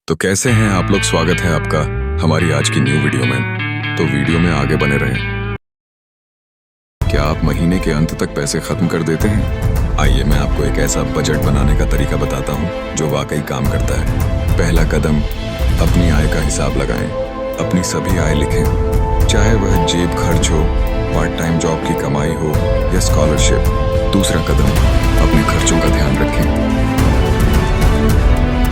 तो कैसे हैं आप लोग। स्वागत है आपका हमारी आज की न्यू वीडियो में। तो वीडियो में आगे बने रहें। क्या आप महीने के अंत तक पैसे खत्म कर देते हैं? आइए मैं आपको एक ऐसा बजट बनाने का तरीका बताता हूं जो वाकई काम करता है। पहला कदम, अपनी आय का हिसाब लगाएं। अपनी सभी आय लिखें, चाहे वह जेब खर्च हो, पार्ट टाइम जॉब की कमाई हो या स्कॉलरशिप। दूसरा कदम, अपने खर्चों का ध्यान रखें।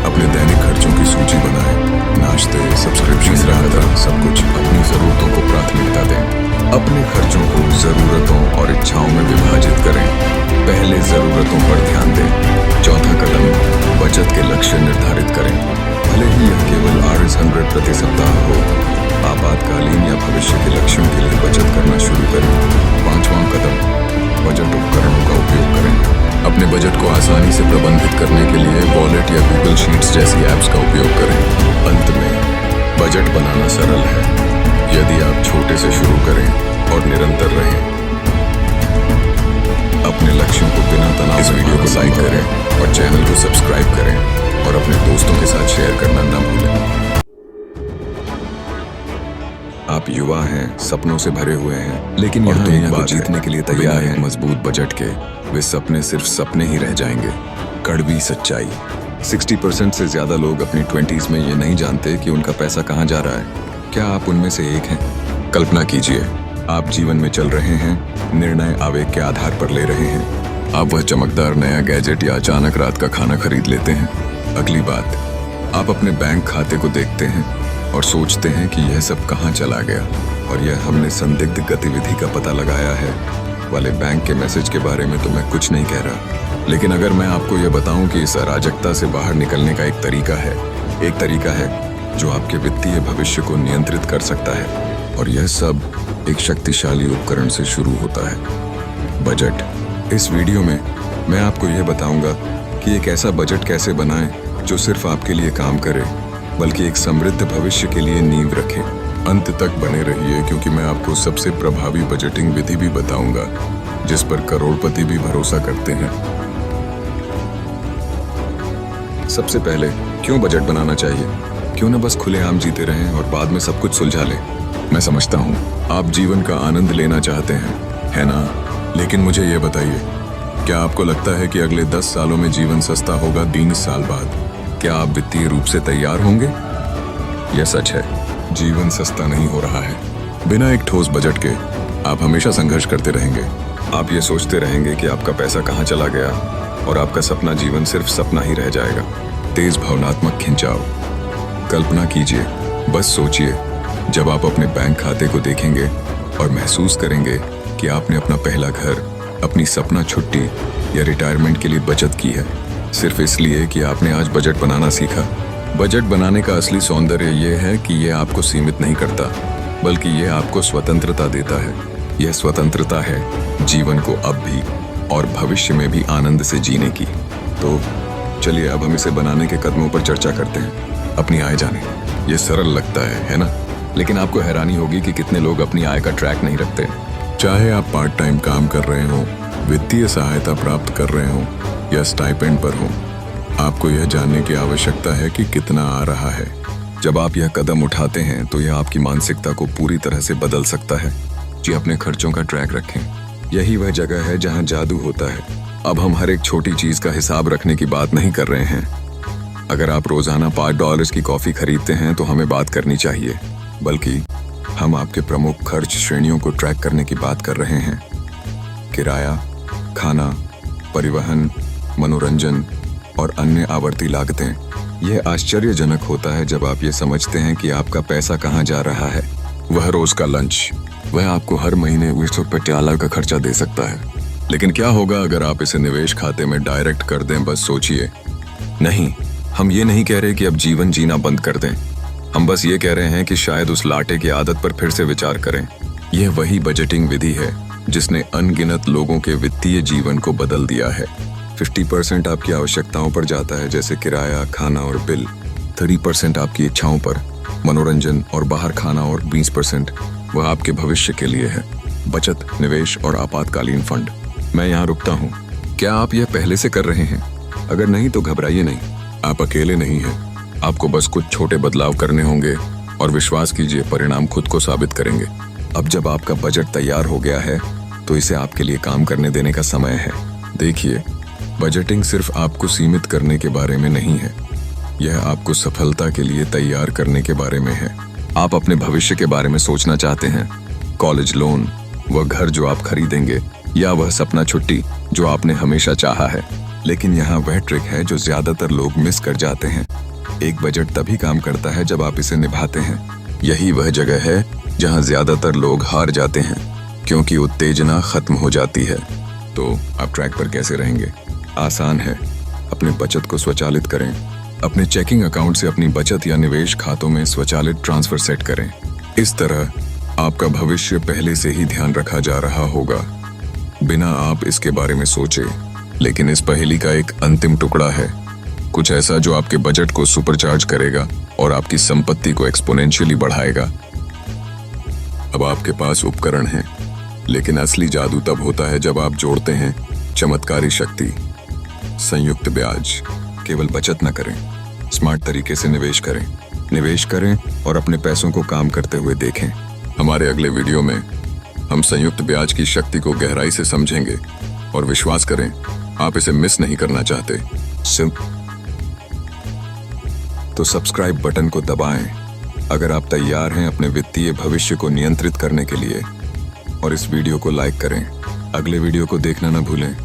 अपने दैनिक खर्चों की सूची बनाएं, नाश्ते, सब्सक्रिप्शन, कदम सब कुछ अपनी जरूरतों को प्राथमिकता दें। अपने खर्चों को जरूरतों और इच्छाओं में विभाजित करें। पहले जरूरतों पर ध्यान दें। चौथा कदम, बचत के लक्ष्य निर्धारित करें। भले ही यह केवल ₹100 प्रति सप्ताह हो, आपातकालीन या भविष्य के लक्ष्यों के लिए बचत करना शुरू करें। पांचवां कदम, बजट उपकरणों का उपयोग करें। अपने बजट को आसानी से प्रबंधित करने के लिए वॉलेट या गूगल शीट्स जैसी ऐप्स का उपयोग करें। अंत में, बजट बनाना सरल है यदि आप छोटे से शुरू करें और निरंतर रहें। अपने लक्ष्यों को बिना तनाव। इस वीडियो को लाइक करें और चैनल को सब्सक्राइब करें और अपने दोस्तों के साथ शेयर करना न भूलें। आप युवा हैं, सपनों से भरे हुए हैं, लेकिन यहाँ दुनिया को जीतने के लिए तैयार हैं। मजबूत बजट के वे सपने सिर्फ सपने ही रह जाएंगे। कड़वी सच्चाई, 60% से ज्यादा लोग अपनी 20s में ये नहीं जानते कि उनका पैसा कहाँ जा रहा है। क्या आप उनमें से एक हैं? कल्पना कीजिए, आप जीवन में चल रहे हैं, निर्णय आवेग के आधार पर ले रहे हैं। आप वह चमकदार नया गैजेट या अचानक रात का खाना खरीद लेते हैं। अगली बात, आप अपने बैंक खाते को देखते हैं और सोचते हैं कि यह सब कहाँ चला गया, और यह हमने संदिग्ध गतिविधि का पता लगाया है वाले बैंक के मैसेज के बारे में तो मैं कुछ नहीं कह रहा। लेकिन अगर मैं आपको यह बताऊं कि इस अराजकता से बाहर निकलने का एक तरीका है जो आपके वित्तीय भविष्य को नियंत्रित कर सकता है, और यह सब एक शक्तिशाली उपकरण से शुरू होता है, बजट। इस वीडियो में मैं आपको यह बताऊंगा कि एक ऐसा बजट कैसे बनाएं जो सिर्फ आपके लिए काम करे, बल्कि एक समृद्ध भविष्य के लिए नींव रखे। अंत तक बने रहिए, क्योंकि मैं आपको सबसे प्रभावी बजटिंग विधि भी बताऊंगा जिस पर करोड़पति भी भरोसा करते हैं। सबसे पहले, क्यों बजट बनाना चाहिए? क्यों न बस खुलेआम जीते रहें और बाद में सब कुछ सुलझा लें। मैं समझता हूँ आप जीवन का आनंद लेना चाहते हैं, है ना? लेकिन मुझे ये बताइए, क्या आपको लगता है कि अगले 10 सालों में जीवन सस्ता होगा? 20 साल बाद क्या आप वित्तीय रूप से तैयार होंगे? यह सच है, जीवन सस्ता नहीं हो रहा है। बिना एक ठोस बजट के आप हमेशा संघर्ष करते रहेंगे। आप ये सोचते रहेंगे कि आपका पैसा कहाँ चला गया, और आपका सपना जीवन सिर्फ सपना ही रह जाएगा। तेज भावनात्मक खिंचाव। कल्पना कीजिए, बस सोचिए, जब आप अपने बैंक खाते को देखेंगे और महसूस करेंगे कि आपने अपना पहला घर, अपनी सपना छुट्टी या रिटायरमेंट के लिए बचत की है, सिर्फ इसलिए कि आपने आज बजट बनाना सीखा। बजट बनाने का असली सौंदर्य यह है कि यह आपको सीमित नहीं करता, बल्कि यह आपको स्वतंत्रता देता है। यह स्वतंत्रता है जीवन को अब भी और भविष्य में भी आनंद से जीने की। तो चलिए अब हम इसे बनाने के कदमों पर चर्चा करते हैं। अपनी आय जानें। यह सरल लगता है ना? लेकिन आपको हैरानी होगी कि कितने लोग अपनी आय का ट्रैक नहीं रखते। चाहे आप पार्ट टाइम काम कर रहे हो, वित्तीय सहायता प्राप्त कर रहे हो या स्टाइपेंड पर हो, आपको यह जानने की आवश्यकता है कि कितना आ रहा है। जब आप यह कदम उठाते हैं तो यह आपकी मानसिकता को पूरी तरह से बदल सकता है। जी, अपने खर्चों का ट्रैक रखें। यही वह जगह है जहां जादू होता है। अब हम हर एक छोटी चीज का हिसाब रखने की बात नहीं कर रहे हैं। अगर आप रोजाना $5 की कॉफी खरीदते हैं तो हमें बात करनी चाहिए, बल्कि हम आपके प्रमुख खर्च श्रेणियों को ट्रैक करने की बात कर रहे हैं। किराया, खाना, परिवहन, मनोरंजन और अन्य आवर्ती लागतें। यह आश्चर्यजनक होता है जब आप ये समझते हैं कि आपका पैसा कहाँ जा रहा है। वह रोज का लंच, वह आपको हर महीने विश्वविद्यालय का खर्चा दे सकता है। लेकिन क्या होगा अगर आप इसे निवेश खाते में डायरेक्ट कर दें? बस सोचिए। नहीं, हम ये नहीं कह रहे कि अब जीवन जीना बंद कर दें। हम बस ये कह रहे हैं कि शायद उस लाटे की आदत पर फिर से विचार करें। यह वही बजटिंग विधि है जिसने अनगिनत लोगों के वित्तीय जीवन को बदल दिया है। 50% आपकी आवश्यकताओं पर जाता है, जैसे किराया, खाना और बिल। 30% आपकी इच्छाओं पर, मनोरंजन और बाहर खाना, और 20% वह आपके भविष्य के लिए है, बचत, निवेश और आपातकालीन फंड। मैं यहाँ रुकता हूँ। क्या आप यह पहले से कर रहे हैं? अगर नहीं तो घबराइए नहीं, आप अकेले नहीं हैं। आपको बस कुछ छोटे बदलाव करने होंगे और विश्वास कीजिए परिणाम खुद को साबित करेंगे। अब जब आपका बजट तैयार हो गया है तो इसे आपके लिए काम करने देने का समय है। देखिए, बजटिंग सिर्फ आपको सीमित करने के बारे में नहीं है, यह आपको सफलता के लिए तैयार करने के बारे में है। आप अपने भविष्य के बारे में सोचना चाहते हैं, कॉलेज लोन, वह घर जो आप खरीदेंगे, या वह सपना छुट्टी जो आपने हमेशा चाहा है। लेकिन यहाँ वह ट्रिक है जो ज्यादातर लोग मिस कर जाते हैं। एक बजट तभी काम करता है जब आप इसे निभाते हैं। यही वह जगह है जहाँ ज्यादातर लोग हार जाते हैं, क्योंकि उत्तेजना खत्म हो जाती है। तो आप ट्रैक पर कैसे रहेंगे? आसान है, अपने बचत को स्वचालित करें। अपने चेकिंग अकाउंट से अपनी बचत या निवेश खातों में स्वचालित ट्रांसफर सेट करें। इस तरह आपका भविष्य पहले से ही ध्यान रखा जा रहा होगा, बिना आप इसके बारे में सोचे। लेकिन इस पहेली का एक अंतिम टुकड़ा है, कुछ ऐसा जो आपके बजट को सुपरचार्ज करेगा और आपकी संपत्ति को एक्सपोनेंशियली बढ़ाएगा। अब आपके पास उपकरण हैं, लेकिन असली जादू तब होता है जब आप जोड़ते हैं चमत्कारी शक्ति, संयुक्त ब्याज। केवल बचत न करें, स्मार्ट तरीके से निवेश करें और अपने पैसों को काम करते हुए देखें। हमारे अगले वीडियो में हम संयुक्त ब्याज की शक्ति को गहराई से समझेंगे और विश्वास करें, आप इसे मिस नहीं करना चाहते। तो सब्सक्राइब बटन को दबाएं अगर आप तैयार हैं अपने वित्तीय भविष्य को नियंत्रित करने के लिए, और इस वीडियो को लाइक करें। अगले वीडियो को देखना न भूलें।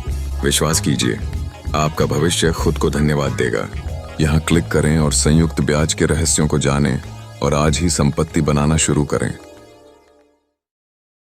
विश्वास कीजिए, आपका भविष्य खुद को धन्यवाद देगा। यहाँ क्लिक करें और संयुक्त ब्याज के रहस्यों को जानें और आज ही संपत्ति बनाना शुरू करें।